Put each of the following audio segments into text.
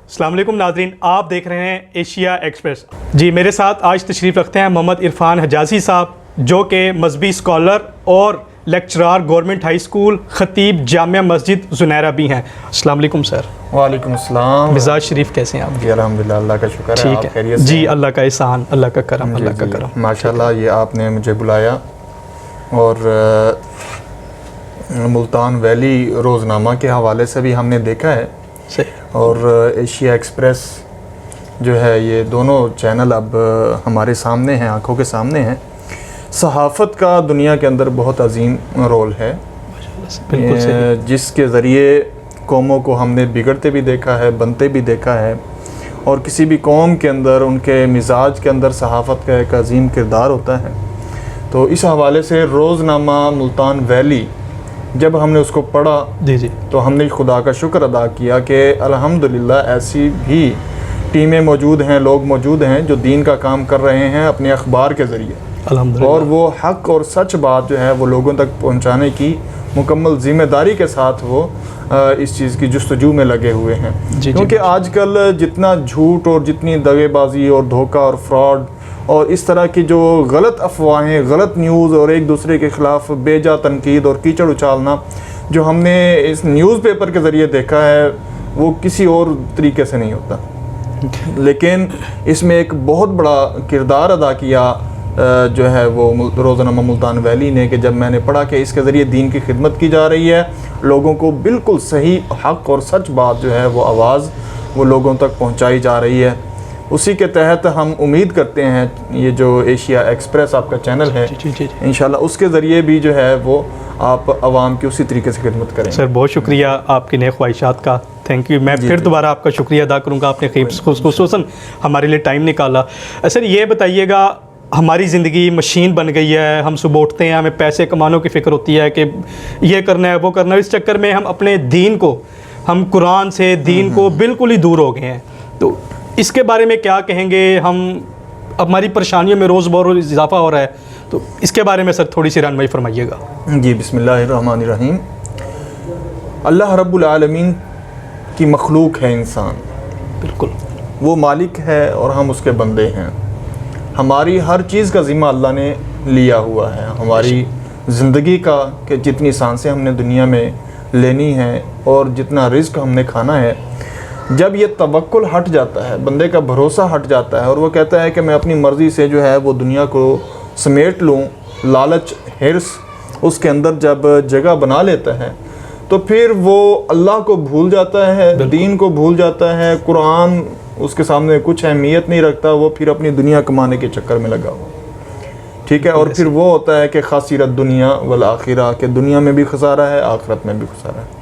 السلام علیکم ناظرین، آپ دیکھ رہے ہیں ایشیا ایکسپریس۔ جی میرے ساتھ آج تشریف رکھتے ہیں محمد عرفان حجازی صاحب، جو کہ مذہبی اسکالر اور لیکچرار گورنمنٹ ہائی اسکول خطیب جامعہ مسجد زنیرہ بھی ہیں۔ السلام علیکم سر۔ وعلیکم السلام۔ مزاج شریف کیسے ہیں آپ؟ جی الحمدللہ، اللہ کا شکر ہے۔ ٹھیک ہے خیریت سے؟ جی اللہ کا احسان، اللہ کا کرم، اللہ کا کرم۔ ماشاءاللہ، یہ آپ نے مجھے بلایا اور ملتان ویلی روزنامہ کے حوالے سے بھی ہم نے دیکھا ہے، اور ایشیا ایکسپریس جو ہے، یہ دونوں چینل اب ہمارے سامنے ہیں، آنکھوں کے سامنے ہیں۔ صحافت کا دنیا کے اندر بہت عظیم رول ہے، جس کے ذریعے قوموں کو ہم نے بگڑتے بھی دیکھا ہے، بنتے بھی دیکھا ہے، اور کسی بھی قوم کے اندر ان کے مزاج کے اندر صحافت کا ایک عظیم کردار ہوتا ہے۔ تو اس حوالے سے روزنامہ ملتان ویلی جب ہم نے اس کو پڑھا تو ہم نے خدا کا شکر ادا کیا کہ الحمدللہ ایسی بھی ٹیمیں موجود ہیں، لوگ موجود ہیں جو دین کا کام کر رہے ہیں اپنے اخبار کے ذریعے، اور وہ حق اور سچ بات جو ہے وہ لوگوں تک پہنچانے کی مکمل ذمہ داری کے ساتھ وہ اس چیز کی جستجو میں لگے ہوئے ہیں۔ کیونکہ آج کل جتنا جھوٹ اور جتنی دغے بازی اور دھوکہ اور فراڈ اور اس طرح کی جو غلط افواہیں، غلط نیوز اور ایک دوسرے کے خلاف بے جا تنقید اور کیچڑ اچھالنا جو ہم نے اس نیوز پیپر کے ذریعے دیکھا ہے، وہ کسی اور طریقے سے نہیں ہوتا۔ لیکن اس میں ایک بہت بڑا کردار ادا کیا جو ہے وہ روزنامہ ملتان ویلی نے، کہ جب میں نے پڑھا کہ اس کے ذریعے دین کی خدمت کی جا رہی ہے، لوگوں کو بالکل صحیح حق اور سچ بات جو ہے وہ آواز وہ لوگوں تک پہنچائی جا رہی ہے، اسی کے تحت ہم امید کرتے ہیں یہ جو ایشیا ایکسپریس آپ کا چینل ہے، انشاءاللہ اس کے ذریعے بھی جو ہے وہ آپ عوام کی اسی طریقے سے خدمت کریں۔ سر بہت شکریہ آپ کی نیک خواہشات کا، تھینک یو۔ میں پھر دوبارہ آپ کا شکریہ ادا کروں گا، آپ نے خصوصاً ہمارے لیے ٹائم نکالا۔ سر یہ بتائیے گا، ہماری زندگی مشین بن گئی ہے، ہم صبح اٹھتے ہیں، ہمیں پیسے کمانے کی فکر ہوتی ہے کہ یہ کرنا ہے وہ کرنا ہے، اس چکر میں ہم اپنے دین کو، ہم قرآن سے دین کو بالکل ہی دور ہو گئے ہیں۔ تو اس کے بارے میں کیا کہیں گے؟ ہماری پریشانیوں میں روز بروز اضافہ ہو رہا ہے، تو اس کے بارے میں سر تھوڑی سی رہنمائی فرمائیے گا۔ جی بسم اللہ الرحمن الرحیم۔ اللہ رب العالمین کی مخلوق ہے انسان، بالکل وہ مالک ہے اور ہم اس کے بندے ہیں۔ ہماری ہر چیز کا ذمہ اللہ نے لیا ہوا ہے، ہماری زندگی کا، کہ جتنی سانسیں ہم نے دنیا میں لینی ہیں اور جتنا رزق ہم نے کھانا ہے، جب یہ توکل ہٹ جاتا ہے، بندے کا بھروسہ ہٹ جاتا ہے اور وہ کہتا ہے کہ میں اپنی مرضی سے جو ہے وہ دنیا کو سمیٹ لوں، لالچ ہرس اس کے اندر جب جگہ بنا لیتا ہے، تو پھر وہ اللہ کو بھول جاتا ہے، دین کو بھول جاتا ہے، قرآن اس کے سامنے کچھ اہمیت نہیں رکھتا، وہ پھر اپنی دنیا کمانے کے چکر میں لگا ہوا، ٹھیک ہے، اور پھر وہ ہوتا ہے کہ خاسرت دنیا والآخرہ، کہ دنیا میں بھی خسارہ ہے، آخرت میں بھی خسارہ ہے۔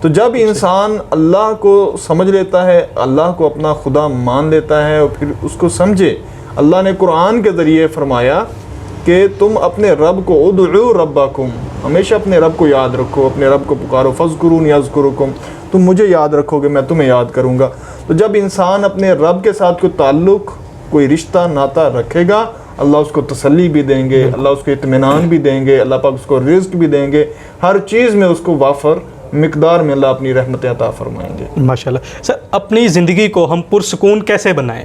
تو جب انسان اللہ کو سمجھ لیتا ہے، اللہ کو اپنا خدا مان لیتا ہے، اور پھر اس کو سمجھے، اللہ نے قرآن کے ذریعے فرمایا کہ تم اپنے رب کو ادعو ربکم، ہمیشہ اپنے رب کو یاد رکھو، اپنے رب کو پکارو، فاذکرونی اذکرکم، تم مجھے یاد رکھو گے میں تمہیں یاد کروں گا۔ تو جب انسان اپنے رب کے ساتھ کوئی تعلق، کوئی رشتہ ناتا رکھے گا، اللہ اس کو تسلی بھی دیں گے، اللہ اس کو اطمینان بھی دیں گے، اللہ پاک اس کو رزق بھی دیں گے، ہر چیز میں اس کو وافر مقدار میں اللہ اپنی رحمت عطا فرمائیں گے۔ ماشاءاللہ۔ سر اپنی زندگی کو ہم پرسکون کیسے بنائیں؟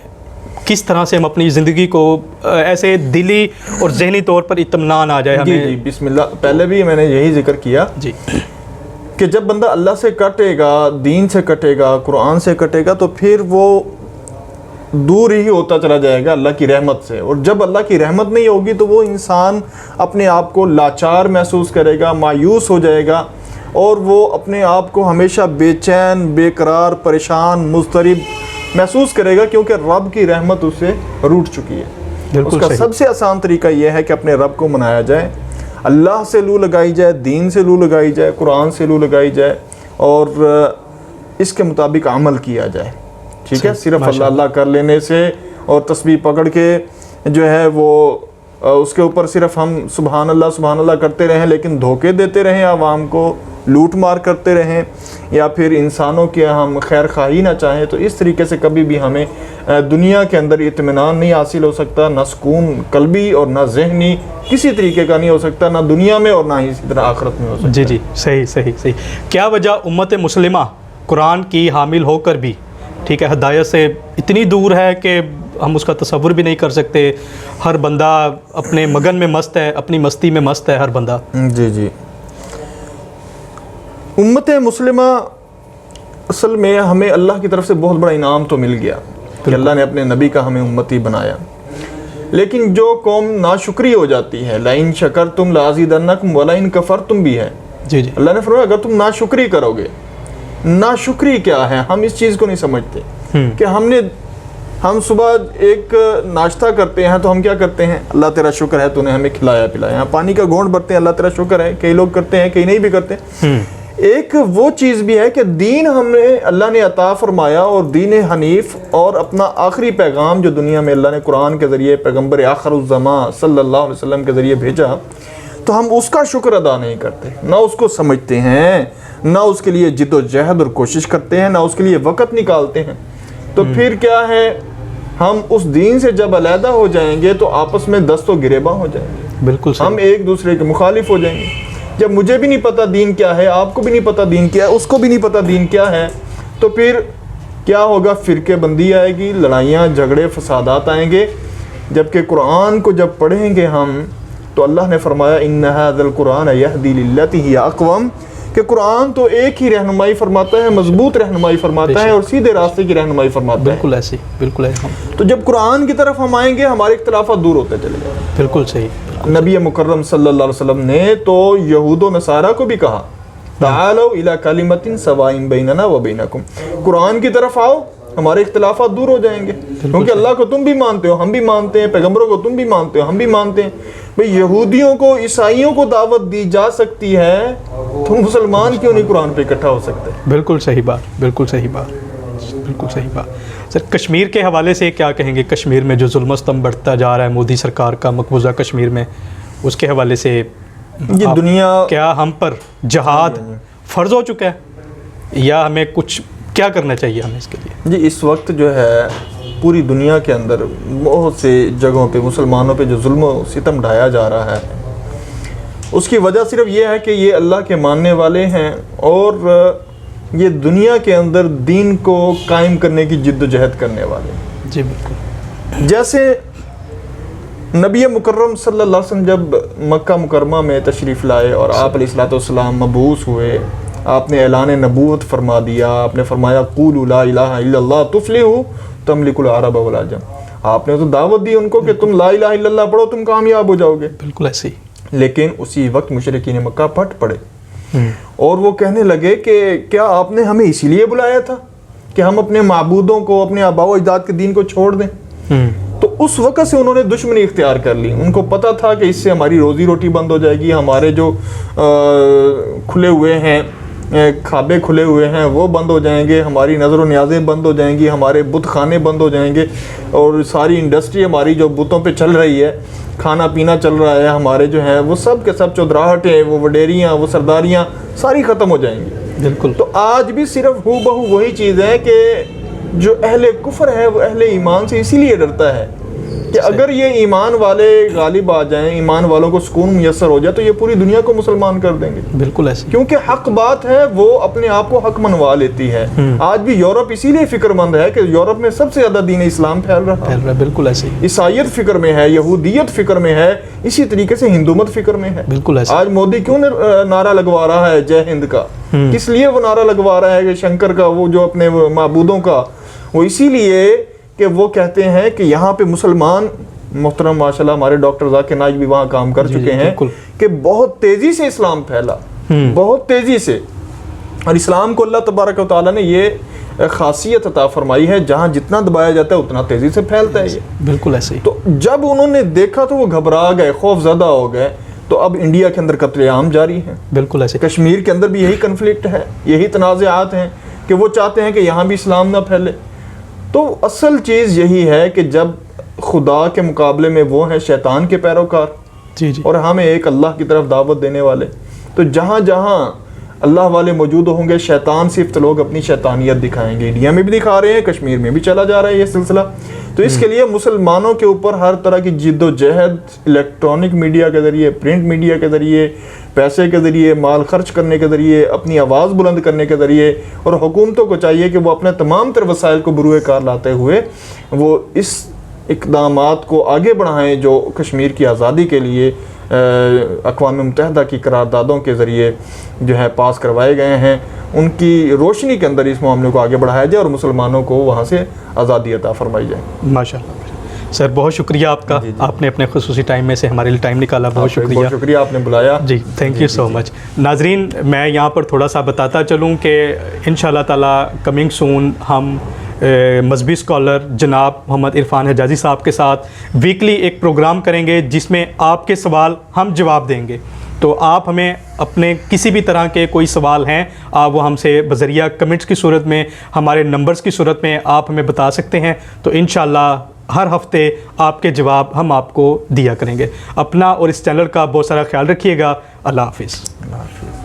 کس طرح سے ہم اپنی زندگی کو ایسے دلی اور ذہنی طور پر اطمینان آ جائے ہمیں؟ جی بسم اللہ۔ پہلے بھی میں نے یہی ذکر کیا جی کہ جب بندہ اللہ سے کٹے گا، دین سے کٹے گا، قرآن سے کٹے گا، تو پھر وہ دور ہی ہوتا چلا جائے گا اللہ کی رحمت سے، اور جب اللہ کی رحمت نہیں ہوگی تو وہ انسان اپنے آپ کو لاچار محسوس کرے گا، مایوس ہو جائے گا، اور وہ اپنے آپ کو ہمیشہ بے چین، بے قرار، پریشان، مضطرب محسوس کرے گا، کیونکہ رب کی رحمت اس سے روٹ چکی ہے۔ اس کا سب سے آسان طریقہ یہ ہے کہ اپنے رب کو منایا جائے، اللہ سے لو لگائی جائے، دین سے لو لگائی جائے، قرآن سے لو لگائی جائے، اور اس کے مطابق عمل کیا جائے، ٹھیک ہے۔ صرف اللہ اللہ کر لینے سے اور تسبیح پکڑ کے جو ہے وہ اس کے اوپر صرف ہم سبحان اللہ کرتے رہیں، لیکن دھوکے دیتے رہیں عوام کو، لوٹ مار کرتے رہیں، یا پھر انسانوں کی ہم خیر خواہی نہ چاہیں، تو اس طریقے سے کبھی بھی ہمیں دنیا کے اندر اطمینان نہیں حاصل ہو سکتا، نہ سکون قلبی اور نہ ذہنی کسی طریقے کا نہیں ہو سکتا، نہ دنیا میں اور نہ ہی اسی طرح آخرت میں ہو سکتا۔ جی صحیح۔ کیا وجہ امت مسلمہ قرآن کی حامل ہو کر بھی ٹھیک ہے، ہدایت سے اتنی دور ہے کہ ہم اس کا تصور بھی نہیں کر سکتے. ہر بندہ اپنے مگن میں مست ہے، اپنی مستی میں مست ہے ہر بندہ. جی جی. امت مسلمہ اصل میں ہمیں اللہ کی طرف سے بہت بڑا انعام تو مل گیا کہ اللہ نے اپنے نبی کا ہمیں امتی بنایا. لیکن جو قوم ناشکری ہو جاتی ہے، لَإِن شَكَرْتُمْ لَأَزِيدَنَّكُمْ وَلَئِن كَفَرْتُمْ بھی ہے. جی جی. اللہ نے فرمایا اگر تم ناشکری کرو گے. ناشکری کیا ہے؟ ہم اس چیز کو نہیں سمجھتے کہ ہم صبح ایک ناشتہ کرتے ہیں تو ہم کیا کرتے ہیں؟ اللہ تیرا شکر ہے تو نے ہمیں کھلایا پلایا. پانی کا گھونٹ بھرتے ہیں، اللہ تیرا شکر ہے. کئی لوگ کرتے ہیں، کئی نہیں بھی کرتے. ایک وہ چیز بھی ہے کہ دین ہمیں اللہ نے عطا فرمایا، اور دین حنیف اور اپنا آخری پیغام جو دنیا میں اللہ نے قرآن کے ذریعے پیغمبر آخر الزمان صلی اللہ علیہ وسلم کے ذریعے بھیجا، تو ہم اس کا شکر ادا نہیں کرتے، نہ اس کو سمجھتے ہیں، نہ اس کے لیے جد و جہد اور کوشش کرتے ہیں، نہ اس کے لیے وقت نکالتے ہیں. تو پھر کیا ہے؟ ہم اس دین سے جب علیحدہ ہو جائیں گے تو آپس میں دست و گریباں ہو جائیں گے. بالکل ہم ایک دوسرے کے مخالف ہو جائیں گے. جب مجھے بھی نہیں پتا دین کیا ہے، آپ کو بھی نہیں پتا دین کیا ہے، اس کو بھی نہیں پتا دین کیا ہے، تو پھر کیا ہوگا؟ فرقے بندی آئے گی، لڑائیاں جھگڑے فسادات آئیں گے. جبکہ قرآن کو جب پڑھیں گے ہم تو اللہ نے فرمایا ان ھذا القرآن یہدی للتی ہی اقوم، کہ قرآن تو ایک ہی رہنمائی فرماتا ہے، مضبوط رہنمائی فرماتا ہے اور سیدھے راستے کی رہنمائی فرماتا ہے. بالکل ایسے، بالکل ایسے. تو جب قرآن کی طرف ہم آئیں گے ہمارے اختلافات دور ہوتے چلے جائیں. بالکل صحیح. نبی مکرم صلی اللہ علیہ وسلم نے تو یہود و نصارہ کو بھی کہا تعالوا الی کلمۃ سواء بیننا و بینکم، قرآن کی طرف آؤ، ہمارے اختلافات دور ہو جائیں گے. کیونکہ اللہ کو تم بھی مانتے ہو، ہم بھی مانتے ہیں، پیغمبروں کو تم بھی مانتے ہو، ہم بھی مانتے ہیں. بھئی یہودیوں کو، عیسائیوں کو دعوت دی جا سکتی ہے، تم مسلمان کیوں نہیں قرآن پہ اکٹھا ہو سکتے؟ بالکل صحیح بات، بالکل صحیح بات، بالکل صحیح بات. سر کشمیر کے حوالے سے کیا کہیں گے؟ کشمیر میں جو ظلم و ستم بڑھتا جا رہا ہے مودی سرکار کا مقبوضہ کشمیر میں، اس کے حوالے سے یہ دنیا کیا ہم پر جہاد فرض ہو چکا ہے یا ہمیں کچھ کیا کرنا چاہیے ہمیں اس کے لیے؟ جی اس وقت جو ہے پوری دنیا کے اندر بہت سے جگہوں پہ مسلمانوں پہ جو ظلم و ستم ڈھایا جا رہا ہے، اس کی وجہ صرف یہ ہے کہ یہ اللہ کے ماننے والے ہیں اور یہ دنیا کے اندر دین کو قائم کرنے کی جد و جہد کرنے والے ہیں. جی بالکل. جیسے نبی مکرم صلی اللہ علیہ وسلم جب مکہ مکرمہ میں تشریف لائے اور آپ علیہ الصلوۃ والسلام مبعوث ہوئے، آپ نے اعلان نبوت فرما دیا. آپ نے فرمایا قولوا لا الہ الا اللہ تفلحوا تملکوا العرب والعجم. آپ نے تو دعوت دی ان کو کہ تم لا الہ الا اللہ پڑھو، تم کامیاب ہو جاؤ گے. بالکل ایسے ہی. لیکن اسی وقت مشرکین مکہ پھٹ پڑے اور وہ کہنے لگے کہ کیا آپ نے ہمیں اسی لیے بلایا تھا کہ ہم اپنے معبودوں کو، اپنے آباء و اجداد کے دین کو چھوڑ دیں؟ تو اس وقت سے انہوں نے دشمنی اختیار کر لی. ان کو پتہ تھا کہ اس سے ہماری روزی روٹی بند ہو جائے گی، ہمارے جو کھلے ہوئے ہیں کھابے کھلے ہوئے ہیں وہ بند ہو جائیں گے، ہماری نظر و نیازیں بند ہو جائیں گی، ہمارے بت خانے بند ہو جائیں گے، اور ساری انڈسٹری ہماری جو بتوں پہ چل رہی ہے، کھانا پینا چل رہا ہے، ہمارے جو ہیں وہ سب کے سب چودراہٹیں، وہ وڈیریاں، وہ سرداریاں ساری ختم ہو جائیں گی. بالکل. تو آج بھی صرف ہو بہو وہی چیز ہے کہ جو اہل کفر ہے وہ اہل ایمان سے اسی لیے ڈرتا ہے کہ اگر یہ ایمان والے غالب آ جائیں، ایمان والوں کو سکون میسر ہو جائے تو یہ پوری دنیا کو مسلمان کر دیں گے. بالکل ایسے. کیونکہ حق بات ہے، وہ اپنے آپ کو حق منوا لیتی ہے. آج بھی یورپ اسی لیے فکر مند ہے کہ یورپ میں سب سے زیادہ دین اسلام پھیل رہا ہے. بالکل ایسے. عیسائیت فکر میں ہے، یہودیت فکر میں ہے، اسی طریقے سے ہندومت فکر میں ہے. بالکل ایسے. آج مودی کیوں نعرہ لگوا رہا ہے جے ہند کا؟ کس لیے وہ نعرہ لگوا رہا ہے کہ شنکر کا، وہ جو اپنے معبودوں کا؟ وہ اسی لیے کہ وہ کہتے ہیں کہ یہاں پہ مسلمان، محترم ماشاءاللہ ہمارے ڈاکٹر ذاکر نائک بھی وہاں کام کر چکے ہیں، کہ بہت تیزی سے اسلام پھیلا، بہت تیزی سے. اور اسلام کو اللہ تبارک و تعالیٰ نے یہ خاصیت عطا فرمائی ہے، جہاں جتنا دبایا جاتا ہے اتنا تیزی سے پھیلتا ہے یہ. بالکل ایسے. تو جب انہوں نے دیکھا تو وہ گھبرا گئے، خوف زدہ ہو گئے. تو اب انڈیا کے اندر قتل عام جاری ہیں. بالکل ایسے. کشمیر کے اندر بھی یہی کنفلکٹ ہے، یہی تنازعات ہیں کہ وہ چاہتے ہیں کہ یہاں بھی اسلام نہ پھیلے. تو اصل چیز یہی ہے کہ جب خدا کے مقابلے میں وہ ہیں شیطان کے پیروکار، اور ہمیں ایک اللہ کی طرف دعوت دینے والے، تو جہاں جہاں اللہ والے موجود ہوں گے شیطان صرف لوگ اپنی شیطانیت دکھائیں گے. انڈیا میں بھی دکھا رہے ہیں، کشمیر میں بھی چلا جا رہا ہے یہ سلسلہ. تو اس کے لیے مسلمانوں کے اوپر ہر طرح کی جد و جہد الیکٹرانک میڈیا کے ذریعے، پرنٹ میڈیا کے ذریعے، پیسے کے ذریعے، مال خرچ کرنے کے ذریعے، اپنی آواز بلند کرنے کے ذریعے، اور حکومتوں کو چاہیے کہ وہ اپنے تمام تر وسائل کو بروئے کار لاتے ہوئے وہ اس اقدامات کو آگے بڑھائیں جو کشمیر کی آزادی کے لیے اقوام متحدہ کی قراردادوں کے ذریعے جو ہے پاس کروائے گئے ہیں، ان کی روشنی کے اندر اس معاملے کو آگے بڑھایا جائے اور مسلمانوں کو وہاں سے آزادی عطا فرمائی جائے۔ ماشاءاللہ سر، بہت شکریہ آپ کا، آپ نے اپنے خصوصی ٹائم میں سے ہمارے لیے ٹائم نکالا، بہت شکریہ۔ بہت شکریہ آپ نے بلایا جی، تھینک یو سو مچ۔ ناظرین، میں یہاں پر تھوڑا سا بتاتا چلوں کہ انشاءاللہ تعالیٰ کمنگ سون ہم مذہبی اسکالر جناب محمد عرفان حجازی صاحب کے ساتھ ویکلی ایک پروگرام کریں گے جس میں آپ کے سوال ہم جواب دیں گے۔ تو آپ ہمیں اپنے کسی بھی طرح کے کوئی سوال ہیں، آپ وہ ہم سے بذریعہ کمنٹس کی صورت میں، ہمارے نمبرز کی صورت میں آپ ہمیں بتا سکتے ہیں۔ تو انشاءاللہ ہر ہفتے آپ کے جواب ہم آپ کو دیا کریں گے۔ اپنا اور اس چینل کا بہت سارا خیال رکھیے گا۔ اللہ حافظ۔ اللہ حافظ۔